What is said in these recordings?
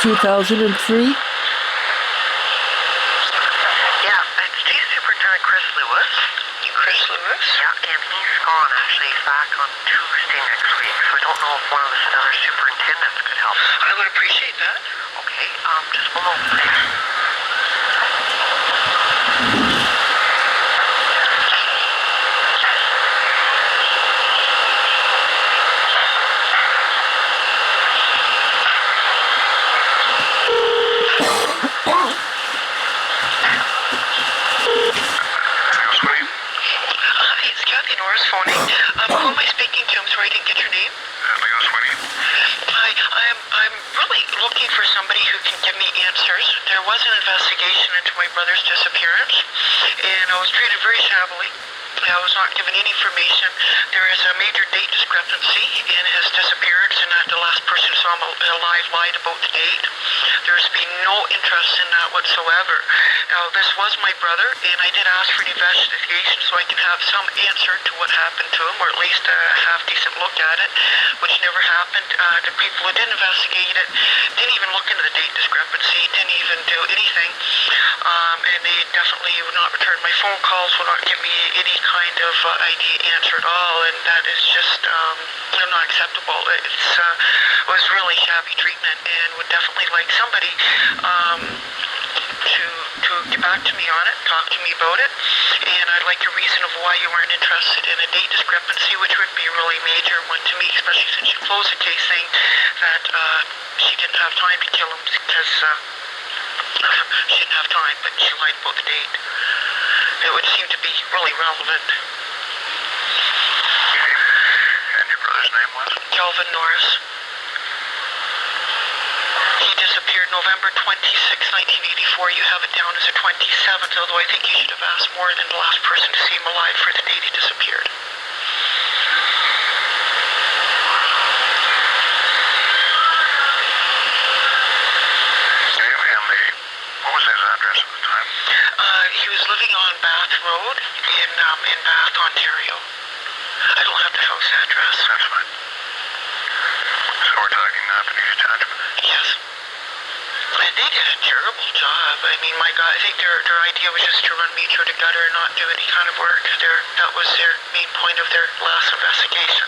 2003. Yeah, it's Chief Superintendent Chris Lewis. Chris Lewis? Yeah, and he's gone actually. He's back on Tuesday next week. So I don't know if one of the other superintendents could help. I would appreciate that. Okay, just one moment, please. Norris phoning. Who am I speaking to? I'm sorry I didn't get your name. Leo Sweeney. Hi, I'm really looking for somebody who can give me answers. There was an investigation into my brother's disappearance, and I was treated very shabbily. I was not given any information. There is a major date discrepancy in his disappearance, and that the last person who saw him alive lied about the date. There's been no interest in that whatsoever. Now, this was my brother, and I did ask for an investigation so I can have some answer to what happened to him, or at least a half-decent look at it, which never happened. The people who did investigate it didn't even look into the date discrepancy, didn't even do anything, and they definitely would not return my phone calls, would not give me any kind of ID answer at all, and that is just not acceptable. It was really shabby treatment, and would definitely like somebody to get back to me on it, talk to me about it, and I'd like a reason of why you weren't interested in a date discrepancy, which would be a really major one to me, especially since you closed the case saying that she didn't have time to kill him because she didn't have time, but she lied about the date. It would seem to be really relevant. And your brother's name was? Kelvin Norris. He disappeared November 26, 1984. You have it down as the 27th, although I think you should have asked more than the last person to see him alive for the date he disappeared. What was his address at the time? He was living on Bath Road in Bath, Ontario. I don't have the house address. That's fine. So we're talking police detachment? Yes. And they did a terrible job. I mean, my God, I think their idea was just to run me through the gutter and not do any kind of work. That was their main point of their last investigation.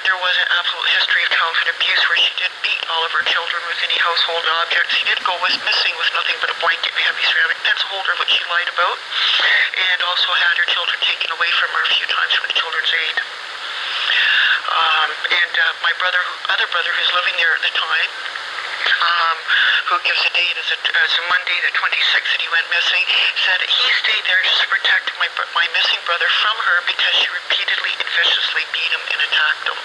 There was an absolute history of childhood abuse where she did beat all of her children with any household objects. She did go missing with nothing but a blanket and a heavy ceramic pencil holder, which she lied about, and also had her children taken away from her a few times from the children's aid. My other brother who's living there at the time, who gives a date as a Monday the 26th that he went missing, said he stayed there just to protect my missing brother from her because she repeatedly and viciously beat him and attacked him.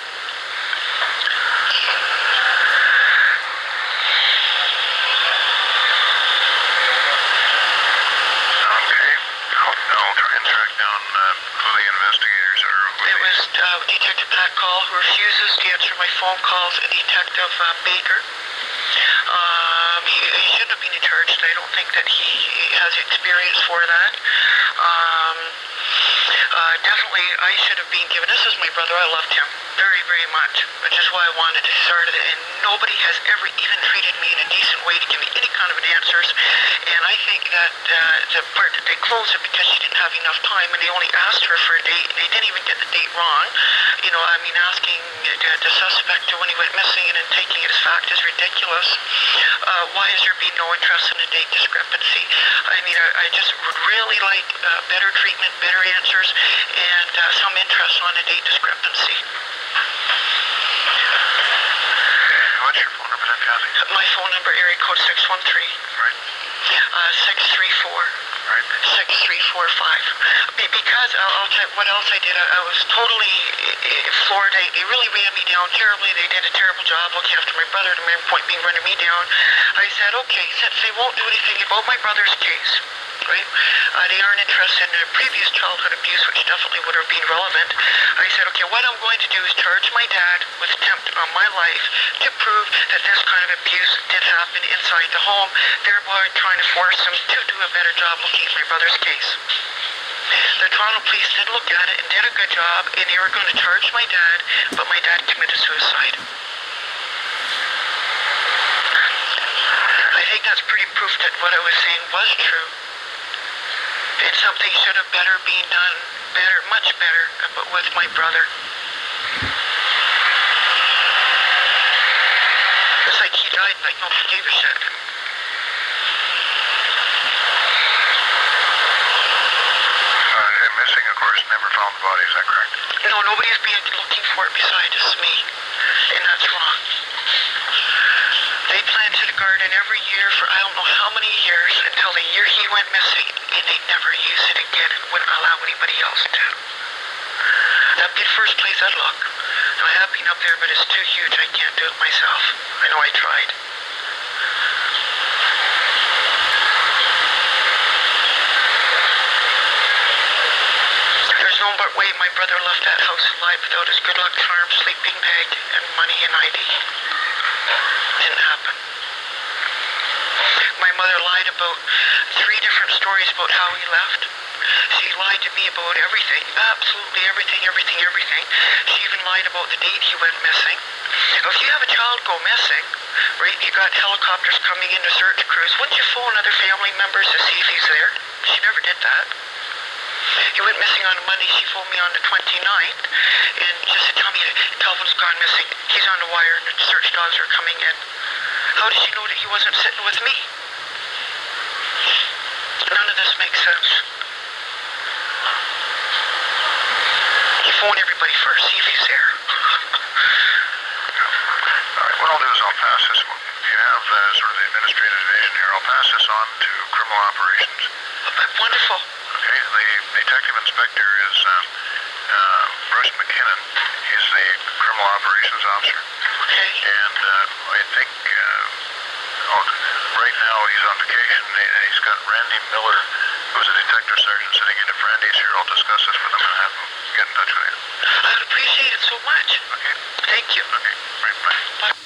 Okay. I'll try and track down who the investigators are. It was Detective Pat Call, who refuses to answer my phone calls, and Detective Baker. He shouldn't have been in charge. I don't think that he has experience for that. Definitely, I should have been given. This is my brother. I loved him very, very much, which is why I wanted to start it. And nobody has ever even treated me in a decent way to give me any kind of an answers. And I think that the part that they closed it because she didn't have enough time, and they only asked her for a date, and they didn't even get the date wrong. You know, I mean, asking the suspect when he went missing and then taking it as fact is ridiculous. Why has there been no interest in a date discrepancy? I mean, I just would really like better treatment, better answers, and some interest on a date discrepancy. What's your phone number then, Kathy? My phone number, area code 613. Right. 634. Right. 6345. Because I'll tell you what else I did. I was totally floored. They really ran me down terribly. They did a terrible job looking after my brother, to my point being running me down. I said, okay, since they won't do anything about my brother's case, right? They aren't interested in previous childhood abuse, which definitely would have been relevant. I said, okay, what I'm going to do is charge my dad with attempt on my life to prove that this kind of abuse did happen inside the home, thereby trying to force him to do a better job looking at my brother's case. The Toronto police did look at it and did a good job, and they were going to charge my dad, but my dad committed suicide. that's pretty proof that what I was saying was true. And something should have better been done, better, much better, but with my brother. It's like he died like nobody gave a shit. Missing, of course, never found the body, is that correct? No, nobody's been looking for it besides me, and that's wrong. They planted a garden every year for I don't know how many years until the year he went missing, and they never used it again and wouldn't allow anybody else to. That'd be the first place I'd look. And I have been up there, but it's too huge. I can't do it myself. I know I tried. There's no way my brother left that house alive without his good luck charm, sleeping bag, and money and ID. Didn't happen. My mother lied about 3 different stories about how he left. She lied to me about everything, absolutely everything. She even lied about the date he went missing. Now, if you have a child go missing, right, you got helicopters coming in to search crews, wouldn't you phone other family members to see if he's there? She never did that. He went missing on a Monday. She phoned me on the 29th and just said, tell me Calvin's gone missing. He's on the wire and the search dogs are coming in. How did she know that he wasn't sitting with me? None of this makes sense. You phone everybody first, see if he's there. All right, what I'll do is I'll pass this. You have sort of the administrative division here. I'll pass this on to criminal operations. Wonderful. Okay, the detective inspector is Bruce McKinnon. He's the criminal operations officer. Okay. And I think right now he's on vacation. He's got Randy Miller, who's a detective sergeant, sitting in. If Randy's here, I'll discuss this with him and have him get in touch with you. I'd appreciate it so much. Okay. Thank you. Okay, right, bye. Bye.